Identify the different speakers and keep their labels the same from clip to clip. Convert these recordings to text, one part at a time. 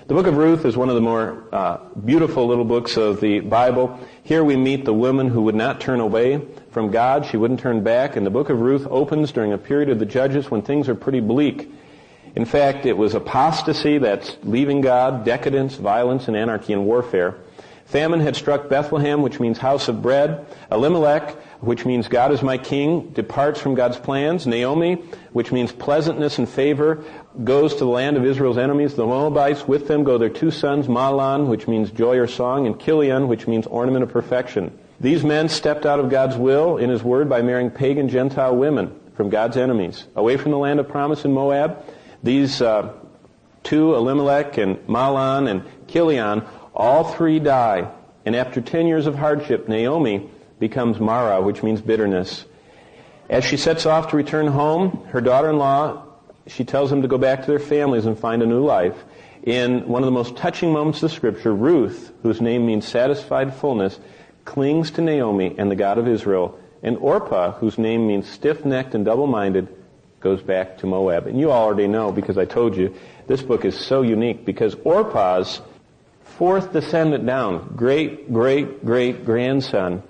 Speaker 1: The book of Ruth is one of the more beautiful little books of the Bible. Here we meet the woman who would not turn away from God. She wouldn't turn back. And the book of Ruth opens during a period of the Judges when things are pretty bleak. In fact, it was apostasy, that's leaving God, decadence, violence, and anarchy and warfare. Famine had struck Bethlehem, which means house of bread. Elimelech, which means God is my king, departs from God's plans. Naomi, which means pleasantness and favor, goes to the land of Israel's enemies, the Moabites. With them go their two sons, Mahlon, which means joy or song, and Chilion, which means ornament of perfection. These men stepped out of God's will in His word by marrying pagan gentile women from God's enemies. Away from the land of promise in Moab, these two, Elimelech and Mahlon and Chilion, all three die. And after 10 years of hardship, Naomi becomes Mara, which means bitterness. As she sets off to return home, her daughter-in-law, she tells them to go back to their families and find a new life. In one of the most touching moments of Scripture, Ruth, whose name means satisfied fullness, clings to Naomi and the God of Israel. And Orpah, whose name means stiff-necked and double-minded, goes back to Moab. And you all already know, because I told you, this book is so unique, because Orpah's fourth descendant down, great-great-great-grandson,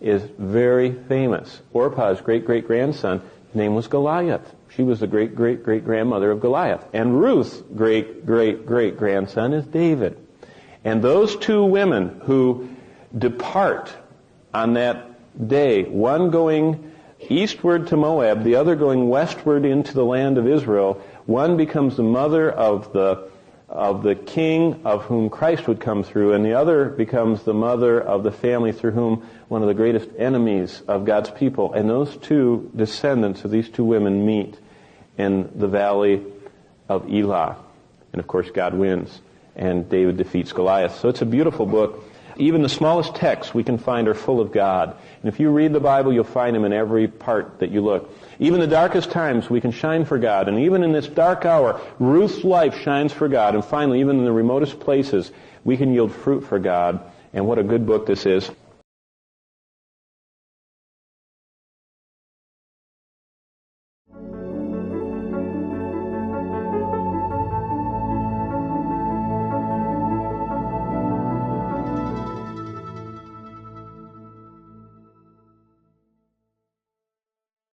Speaker 1: is very famous. Orpah's great-great-grandson, his name was Goliath. She was the great-great-great-grandmother of Goliath. And Ruth's great-great-great-grandson is David. And those two women who depart on that day, one going eastward to Moab, the other going westward into the land of Israel, one becomes the mother of the king of whom Christ would come through, and the other becomes the mother of the family through whom one of the greatest enemies of God's people. And those two descendants of these two women meet in the valley of Elah. And of course God wins, and David defeats Goliath. So it's a beautiful book. Even the smallest texts we can find are full of God. And if you read the Bible, you'll find Him in every part that you look. Even the darkest times, we can shine for God. And even in this dark hour, Ruth's life shines for God. And finally, even in the remotest places, we can yield fruit for God. And what a good book this is.